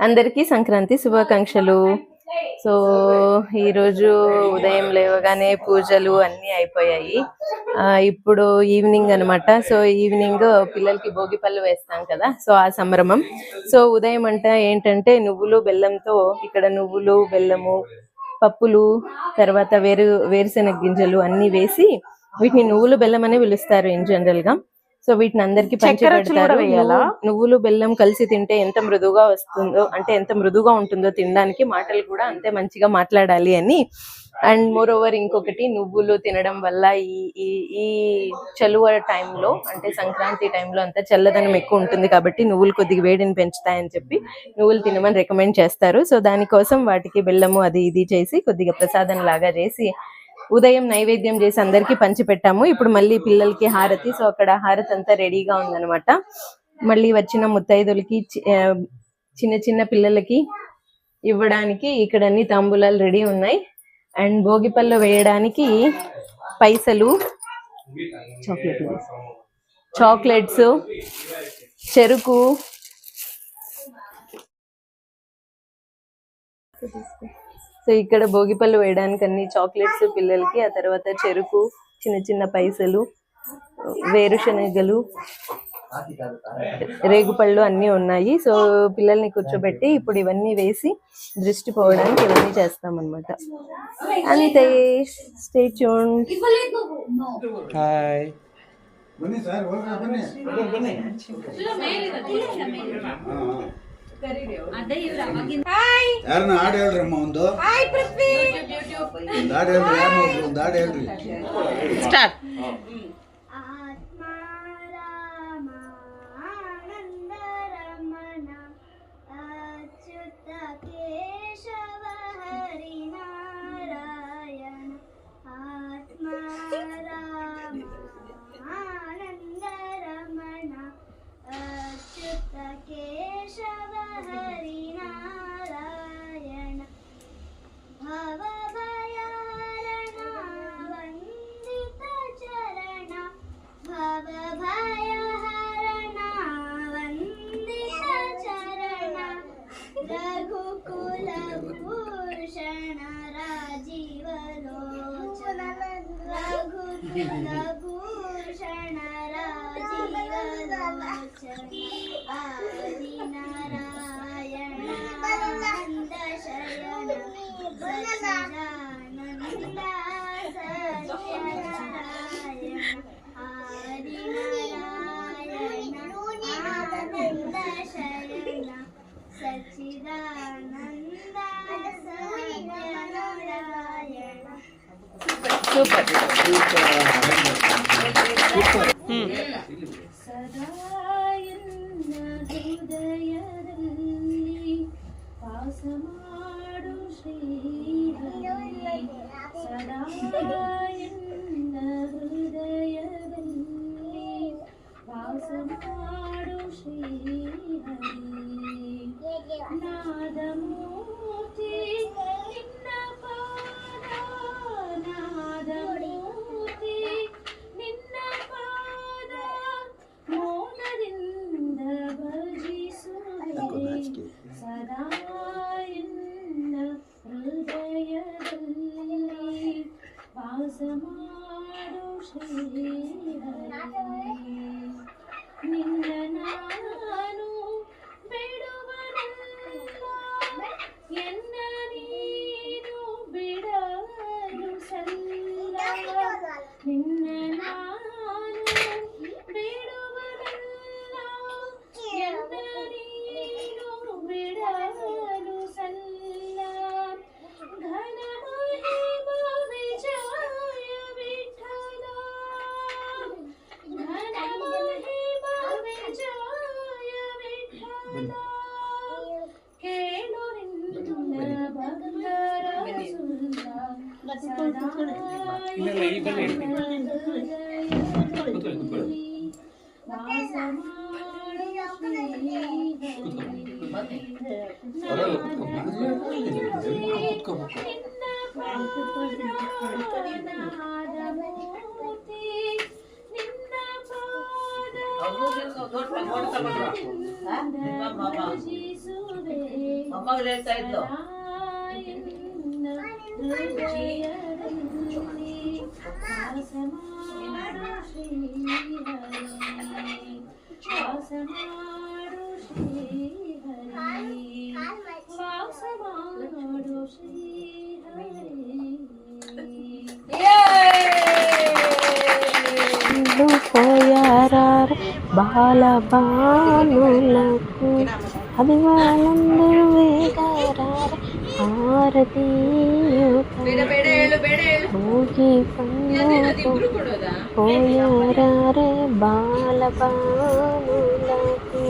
అందరికీ సంక్రాంతి శుభాకాంక్షలు. సో ఈరోజు ఉదయం లేవగానే పూజలు అన్నీ అయిపోయాయి. ఇప్పుడు ఈవినింగ్ అనమాట. సో ఈవినింగ్ పిల్లలకి భోగి పళ్ళు వేస్తాం కదా, సో ఆ సంభ్రమం. సో ఉదయం ఏంటంటే నువ్వులు బెల్లంతో, ఇక్కడ నువ్వులు బెల్లము పప్పులు తర్వాత వేరుశెనగ గింజలు అన్ని వేసి వీటిని నువ్వులు బెల్లం అనే పిలుస్తారు ఇన్ జనరల్ గా. సో వీటిని అందరికి పంచి పెడతారు. నువ్వులు బెల్లం కలిసి తింటే ఎంత మృదువుగా వస్తుందో, అంటే ఎంత మృదువుగా ఉంటుందో తినడానికి, మాటలు కూడా అంతే మంచిగా మాట్లాడాలి అని. అండ్ మోర్ ఓవర్ ఇంకొకటి, నువ్వులు తినడం వల్ల ఈ చలువ టైంలో, అంటే సంక్రాంతి టైంలో అంతా చల్లదనం ఎక్కువ ఉంటుంది కాబట్టి నువ్వులు కొద్దిగా వేడిని పెంచుతాయని చెప్పి నువ్వులు తినమని రికమెండ్ చేస్తారు. సో దానికోసం వాటికి బెల్లము అది ఇది చేసి కొద్దిగా ప్రసాదం లాగా చేసి ఉదయం నైవేద్యం చేసి అందరికి పంచి పెట్టాము. ఇప్పుడు మళ్ళీ పిల్లలకి హారతి. సో అక్కడ హారతి అంతా రెడీగా ఉందన్నమాట. మళ్ళీ వచ్చిన ముత్తైదులకి చిన్న చిన్న పిల్లలకి ఇవ్వడానికి ఇక్కడ అన్ని తాంబూలాలు రెడీ ఉన్నాయి. అండ్ భోగిపళ్ళు వేయడానికి పైసలు, చాక్లెట్స్, చెరుకు, సో ఇక్కడ భోగిపళ్ళు వేయడానికి అన్ని చాక్లెట్స్ పిల్లలకి, ఆ తర్వాత చెరుకు, చిన్న చిన్న పైసలు, వేరుశనగలు, రేగుపళ్ళు అన్నీ ఉన్నాయి. సో పిల్లల్ని కూర్చోబెట్టి ఇప్పుడు ఇవన్నీ వేసి దృష్టి పోవడానికి ఇవన్నీ చేస్తామన్నమాట. అంతే, స్టే ట్యూన్డ్. ಯಾರನ್ನ ಹಾಡು ಹೇಳ್ರಮ್ಮ ಒಂದು. ಹಾಡು ಹೇಳ್ರಿ, ಯಾರನ್ನ ಒಂದು ಹಾಡು ಹೇಳ್ರಿ. ಸ್ಟಾರ್ಟ್. సూపర్. పోయారారు బాల బానులకు అది వాళ్ళందరూ వేగారారు భోగి పండ్లు పోయారారే బాల బానులకు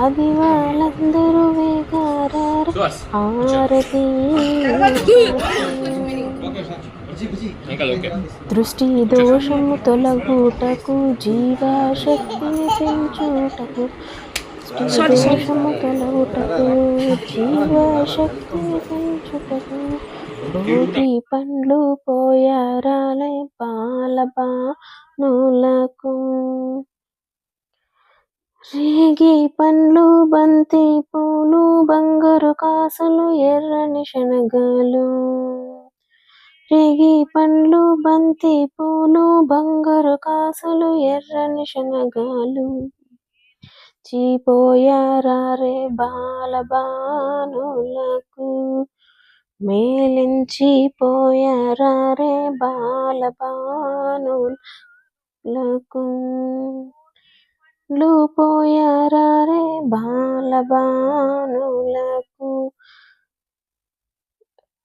అది వాళ్ళందరూ వేగారారు హారతి దృష్టి దోషము తొలగుటకు జీవశక్తిని పెంచుటకు దోషము తొలగుటకు జీవశక్తిని పెంచుటకు భోగి పండ్లు పోయారాలే బాల బానులకు రేగి పండ్లు బంతి పూలు బంగారు కాసులు ఎర్రని శనగలు రేగి పండ్లు బంతి పూలు బంగారు కాసులు ఎర్రని శనగలు చీపోయారారే బాల బానులకు మేలించి పోయారారే బాల బానులకు పోయారారే బాల బానులకు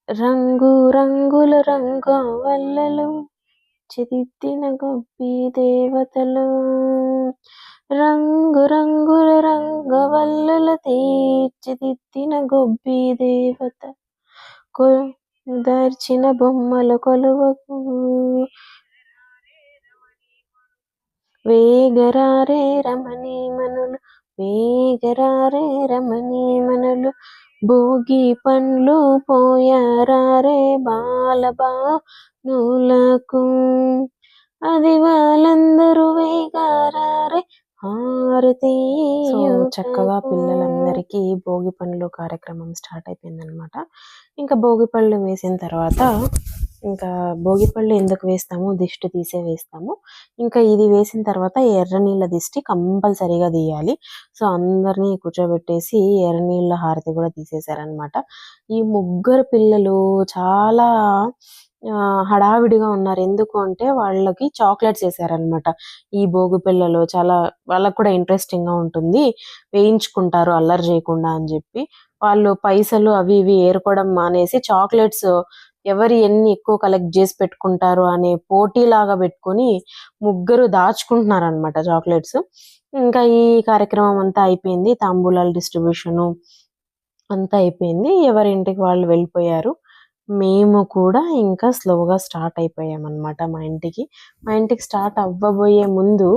రంగు రంగుల రంగవల్లలు చిదిద్దిన గొబ్బి దేవతలు రంగు రంగుల రంగవల్లుల తీర్చిదిద్దిన గొబ్బి దేవత దార్చిన బొమ్మల కొలువకు వేగరారే రమణీమణులు వేగరారే రమణీమణులు భోగి పండ్లు పోయారారే బాల బానులకు అది వాళ్ళందరూ వేగారారే హారతి. సో చక్కగా పిల్లలందరికీ భోగి పండ్లు కార్యక్రమం స్టార్ట్ అయిపోయిందనమాట. ఇంకా భోగి పళ్ళు వేసిన తర్వాత ఇంకా భోగి పళ్ళు ఎందుకు వేస్తాము, దిష్టి తీసే వేస్తాము. ఇంకా ఇది వేసిన తర్వాత ఎర్ర నీళ్ళ దిష్టి కంపల్సరీగా తీయాలి. సో అందరినీ కూర్చోబెట్టేసి ఎర్ర నీళ్ళ హారతి కూడా తీసేశారనమాట. ఈ ముగ్గురు పిల్లలు చాలా హడావిడిగా ఉన్నారు. ఎందుకు అంటే వాళ్ళకి చాక్లెట్స్ వేసారనమాట. ఈ భోగి పిల్లలు చాలా వాళ్ళకు కూడా ఇంట్రెస్టింగ్ గా ఉంటుంది, వేయించుకుంటారు అల్లరి చేయకుండా అని చెప్పి వాళ్ళు పైసలు అవి ఇవి ఏరుకోవడం మానేసి చాక్లెట్స్ ఎవరు ఎన్ని ఎక్కువ కలెక్ట్ చేసి పెట్టుకుంటారు అనే పోటీ లాగా పెట్టుకొని ముగ్గురు దాచుకుంటున్నారు అనమాట చాక్లెట్స్. ఇంకా ఈ కార్యక్రమం అంతా అయిపోయింది, తాంబూలాల డిస్ట్రిబ్యూషన్ అంతా అయిపోయింది, ఎవరింటికి వాళ్ళు వెళ్ళిపోయారు. మేము కూడా ఇంకా స్లోగా స్టార్ట్ అయిపోయాం అనమాట మా ఇంటికి స్టార్ట్ అవ్వబోయే ముందు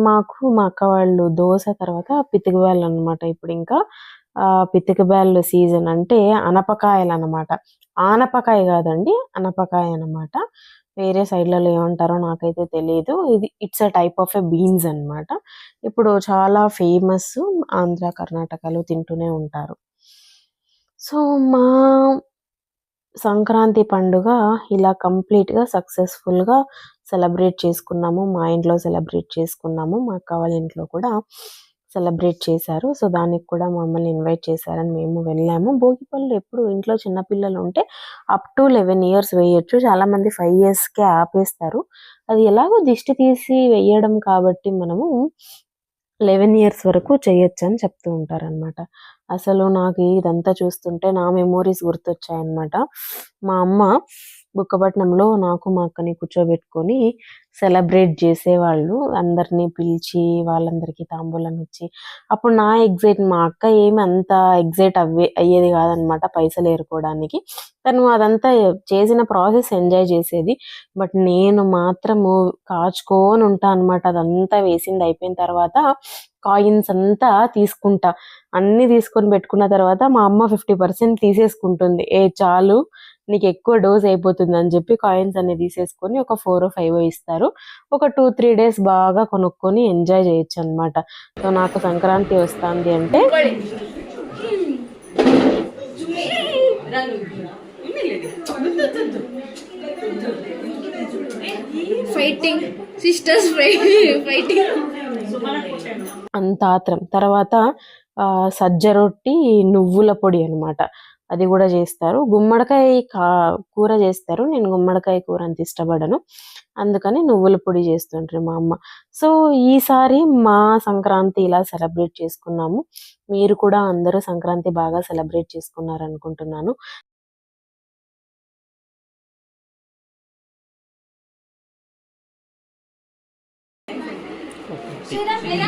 మాకు మా అక్క వాళ్ళు దోశ తర్వాత పితికబ్యాళ్ళు అనమాట. ఇప్పుడు ఇంకా పితికబ్యాళ్ళు సీజన్ అంటే అనపకాయలు అనమాట. ఆనపకాయ కాదండి, అనపకాయ అనమాట. వేరే సైడ్లలో ఏమంటారో నాకైతే తెలియదు. ఇది it's a type of a beans అనమాట. ఇప్పుడు చాలా ఫేమస్, ఆంధ్ర కర్ణాటకలో తింటూనే ఉంటారు. సో మా సంక్రాంతి పండుగ ఇలా కంప్లీట్గా సక్సెస్ఫుల్గా సెలబ్రేట్ చేసుకున్నాము. మా ఇంట్లో సెలబ్రేట్ చేసుకున్నాము, మా అక్క వాళ్ళ ఇంట్లో కూడా సెలబ్రేట్ చేశారు. సో దానికి కూడా మమ్మల్ని ఇన్వైట్ చేశారని మేము వెళ్ళాము. భోగి పళ్ళు ఎప్పుడు ఇంట్లో చిన్నపిల్లలు ఉంటే అప్ టు 11 years వేయొచ్చు, చాలా మంది 5 yearsకే ఆపేస్తారు. అది ఎలాగో దిష్టి తీసి వేయడం కాబట్టి మనము 11 years వరకు చేయొచ్చు అని చెప్తూ ఉంటారనమాట. అసలు నాకు ఇదంతా చూస్తుంటే నా మెమోరీస్ గుర్తొచ్చాయన్నమాట. మా అమ్మ బుక్కపట్నంలో నాకు మా అక్కని కూర్చోబెట్టుకొని సెలబ్రేట్ చేసేవాళ్ళు, అందరినీ పిలిచి వాళ్ళందరికీ తాంబూలం ఇచ్చి. అప్పుడు నా మా అక్క ఏమి అంత ఎగ్జైట్ అయ్యేది కాదనమాట పైసలు ఏరుకోవడానికి. తను అదంతా చేసిన ప్రాసెస్ ఎంజాయ్ చేసేది. బట్ నేను మాత్రము కాచుకొని ఉంటా అనమాట. అదంతా వేసింది అయిపోయిన తర్వాత కాయిన్స్ అంతా తీసుకుంటా, అన్ని తీసుకొని పెట్టుకున్న తర్వాత మా అమ్మ 50% తీసేసుకుంటుంది. చాలు నీకు ఎక్కువ డోస్ అయిపోతుంది అని చెప్పి కాయిన్స్ అన్ని తీసేసుకొని ఒక 4 or 5 ఇస్తారు. చేస్తారు. ఒక 2-3 డేస్ బాగా కొనుక్కొని ఎంజాయ్ చేయొచ్చు అనమాట. సో నాకు సంక్రాంతి వస్తుంది అంటే ఫైటింగ్ సిస్టర్స్ ఫైటింగ్ అంత ఆత్రం. తర్వాత సజ్జ రొట్టి నువ్వుల పొడి అన్నమాట, అది కూడా చేస్తారు. గుమ్మడికాయ కూర చేస్తారు. నేను గుమ్మడికాయ కూర అంత ఇష్టపడను, అందుకని నువ్వుల పొడి చేస్తుంటారు మా అమ్మ. సో ఈసారి మా సంక్రాంతి ఇలా సెలబ్రేట్ చేసుకున్నాము. మీరు కూడా అందరూ సంక్రాంతి బాగా సెలబ్రేట్ చేసుకున్నారు అనుకుంటున్నాను.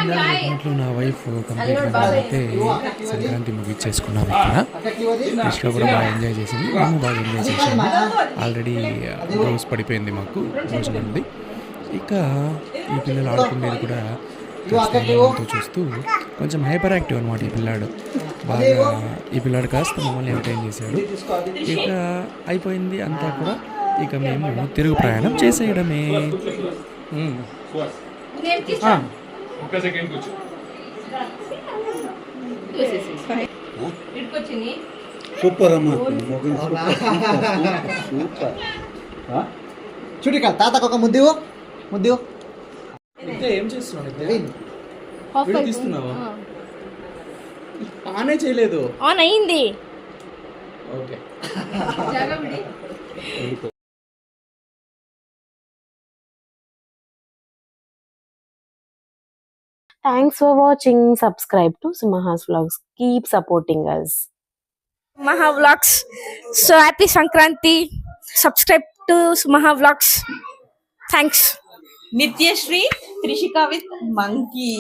దాంట్లో నా వైఫ్ కంప్లీట్గా అయితే సంక్రాంతి ముగించేసుకున్నాము. ఇక్కడ కృష్ణ కూడా బాగా ఎంజాయ్ చేసింది, మేము బాగా ఎంజాయ్ చేసాము. ఆల్రెడీ రోజు పడిపోయింది మాకు భోజనంది. ఇక ఈ పిల్లలు ఆడుకునేది కూడా చూస్తూ కొంచెం హైపర్ యాక్టివ్ అనమాట ఈ పిల్లాడు. ఈ పిల్లాడు కాస్త మమ్మల్ని ఎంటర్టైన్ చేశాడు. ఇక అయిపోయింది అంతా కూడా, ఇక మేము తిరుగు ప్రయాణం చేసేయడమే. సూపర్ అమ్మా, సూపర్. చూడు తాతకు ఒక ముద్దు ముద్దు. ఏం చేస్తున్నావు? తీస్తున్నావా? ఆనే చేయలేదు. ఆన్ అయింది. Okay. Thanks for watching. Subscribe to Sumaha's Vlogs. Keep supporting us. Maha Vlogs. So happy Sankranti. Subscribe to Maha Vlogs. Thanks. Nityashree Trishika with monkey.